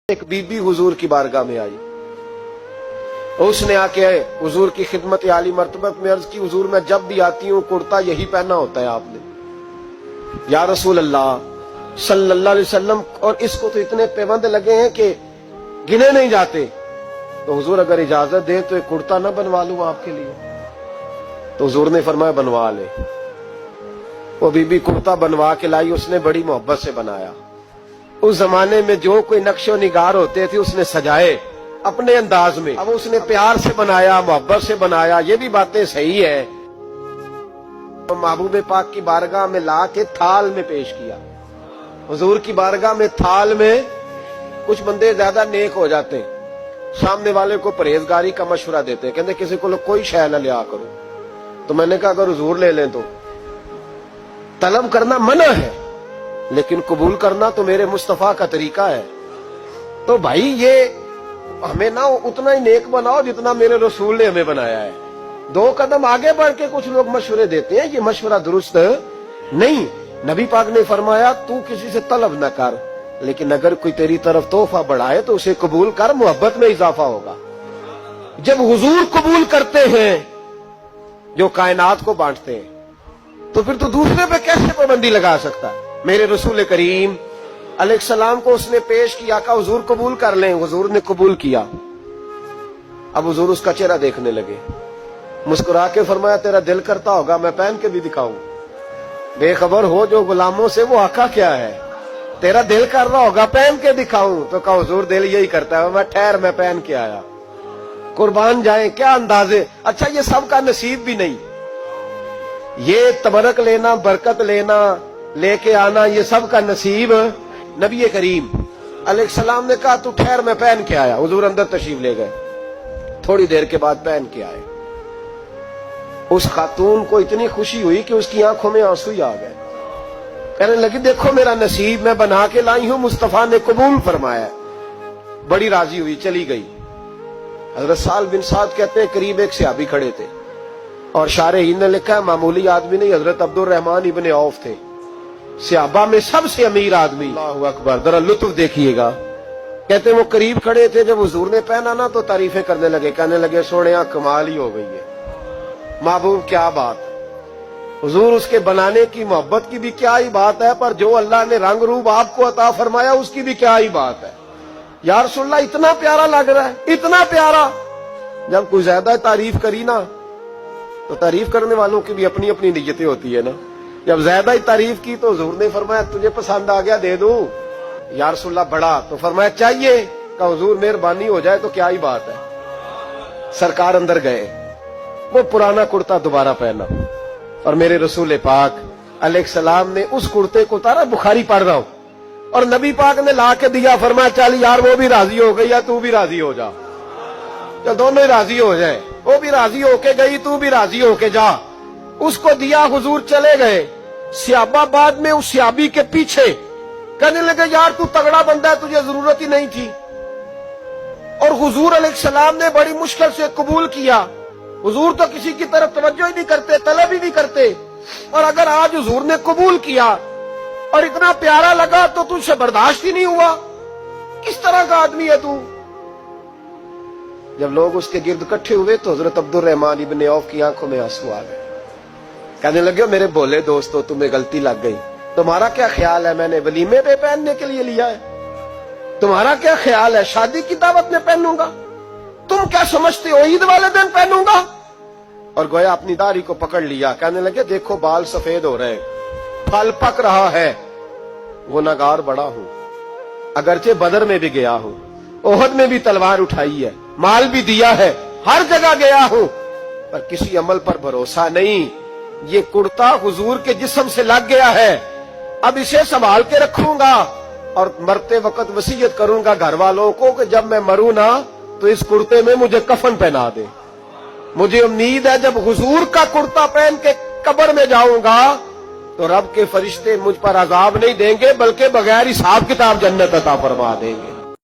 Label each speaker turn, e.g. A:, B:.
A: ایک बीबी हुजूर की बारगाह में आई, उसने आके हुजूर की खिदमत आली मर्तबत में अर्ज की, हुजूर मैं जब भी आती हूँ कुर्ता यही पहना होता है आपने। या रसूल अल्लाह सल्लल्लाहु अलैहि वसल्लम, और इसको तो इतने पैबंद लगे हैं कि गिने नहीं जाते, तो हुजूर अगर इजाजत दे तो एक कुर्ता ना बनवा लूं आपके लिए। तो हुजूर ने फरमाया बनवा ले। वो बीबी कुर्ता बनवा के लाई, उसने बड़ी मोहब्बत से बनाया। उस जमाने में जो कोई नक्शो निगार होते थे उसने सजाए अपने अंदाज में, अब उसने प्यार से बनाया, मोहब्बत से बनाया, ये भी बातें सही है। तो महबूब पाक की बारगाह में ला के थाल में पेश किया। हुजूर की बारगाह में थाल में, कुछ बंदे ज्यादा नेक हो जाते हैं, सामने वाले को परहेजगारी का मशवरा देते हैं, कहते किसी को कोई शय न लिया करो। तो मैंने कहा अगर हुजूर ले लें तो तलब करना मना है, लेकिन कबूल करना तो मेरे मुस्तफा का तरीका है। तो भाई ये हमें ना उतना ही नेक बनाओ जितना मेरे रसूल ने हमें बनाया है। दो कदम आगे बढ़ के कुछ लोग मशवरे देते हैं, ये मशवरा दुरुस्त नहीं। नबी पाक ने फरमाया तू किसी से तलब न कर, लेकिन अगर कोई तेरी तरफ तोहफा बढ़ाए तो उसे कबूल कर, मोहब्बत में इजाफा होगा। जब हुजूर कबूल करते हैं जो कायनात को बांटते हैं, तो फिर तो दूसरे पे कैसे पाबंदी लगा सकता है। मेरे रसूल करीम अलैहिस्सलाम को उसने पेश किया, का हुजूर कबूल कर लें। हुजूर ने कबूल किया। अब हुजूर उसका चेहरा देखने लगे, मुस्कुरा के फरमाया तेरा दिल करता होगा मैं पहन के भी दिखाऊं। बेखबर हो जो गुलामों से वो आका क्या है, तेरा दिल कर रहा होगा पहन के दिखाऊं। तो कहा हुजूर दिल यही करता है, मैं ठहर मैं पहन के आया। कुर्बान जाए क्या अंदाजे। अच्छा ये सबका नसीब भी नहीं, ये तबरक लेना, बरकत लेना, लेके आना, ये सब का नसीब नबी करीम अलैहिस्सलाम ने कहा तू ठहर मैं पहन के आया। हुजूर अंदर तशरीफ ले गए, थोड़ी देर के बाद पहन के आए। उस खातून को इतनी खुशी हुई कि उसकी आंखों में आंसू ही आ गए। कहने लगी देखो मेरा नसीब, मैं बना के लाई हूं, मुस्तफा ने कबूल फरमाया। बड़ी राजी हुई, चली गई। हजरत साल बिन साद कहते हैं करीब एक सहाबी खड़े थे, और शारहीन ने लिखा है मामूली आदमी नहीं, हजरत अब्दुल रहमान इब्ने औफ थे, सहाबा में सबसे अमीर आदमी। अल्लाहु अकबर, जरा लुत्फ देखिएगा। कहते वो करीब खड़े थे, जब हुजूर ने पहना ना तो तारीफें करने लगे, कहने लगे सोनिया कमाल ही हो गई है, महबूब क्या बात है। हुजूर उसके बनाने की मोहब्बत की भी क्या ही बात है, पर जो अल्लाह ने रंग रूप आपको अता फरमाया उसकी भी क्या ही बात है। या रसूलल्लाह इतना प्यारा लग रहा है, इतना प्यारा। जब कोई ज्यादा तारीफ करी ना, तो तारीफ करने वालों की भी अपनी अपनी नीयतें होती है ना। जब ज्यादा ही तारीफ की तो हुजूर ने फरमाया तुझे पसंद आ गया दे दूं। या रसूलल्लाह बड़ा, तो फरमाया चाहिए, का हुजूर मेहरबानी हो जाए तो क्या ही बात है। सरकार अंदर गए, वो पुराना कुर्ता दोबारा पहना, और मेरे रसूल पाक अलैहिस्सलाम ने उस कुर्ते को उतारा। बुखारी पढ़ रहा हूं, और नबी पाक ने ला के दिया, फरमाया चल यार वो भी राजी हो गई या तू भी राजी हो जा, तो दोनों ही राजी हो जाए। वो भी राजी होके गई, तू भी राजी होके जा। उसको दिया, हुजूर चले गए। सहाबा बाद में उस सहाबी के पीछे कहने लगे यार तू तगड़ा बंदा है, तुझे जरूरत ही नहीं थी। और हुजूर अलैहिस्सलाम ने बड़ी मुश्किल से कबूल किया। हुजूर तो किसी की तरफ तवज्जो ही नहीं करते, तलब ही नहीं करते, और अगर आज हुजूर ने कबूल किया और इतना प्यारा लगा तो तुझसे बर्दाश्त ही नहीं हुआ। किस तरह का आदमी है तू। जब लोग उसके गिर्द इकट्ठे हुए तो हजरत अब्दुल रहमान इब्ने औफ की आंखों में आंसू आ गए। कहने लगे मेरे भोले दोस्तों तुम्हें गलती लग गई, तुम्हारा क्या ख्याल है मैंने वलीमे पे पहनने के लिए लिया है, तुम्हारा क्या ख्याल है शादी की दावत में पहनूंगा, तुम क्या समझते हो ईद वाले दिन पहनूंगा। और गोया अपनी दाढ़ी को पकड़ लिया, कहने लगे देखो बाल सफेद हो रहे, फल पक रहा है, गुनहगार बड़ा हूं, अगरचे बदर में भी गया हूं, ओहद में भी तलवार उठाई है, माल भी दिया है, हर जगह गया हूं, पर किसी अमल पर भरोसा नहीं। ये कुर्ता हुजूर के जिस्म से लग गया है, अब इसे संभाल के रखूंगा, और मरते वक्त वसीयत करूंगा घर वालों को कि जब मैं मरूं ना तो इस कुर्ते में मुझे कफन पहना दे। मुझे उम्मीद है जब हुजूर का कुर्ता पहन के कब्र में जाऊंगा तो रब के फरिश्ते मुझ पर अजाब नहीं देंगे, बल्कि बगैर हिसाब किताब जन्नत अता फरमा देंगे।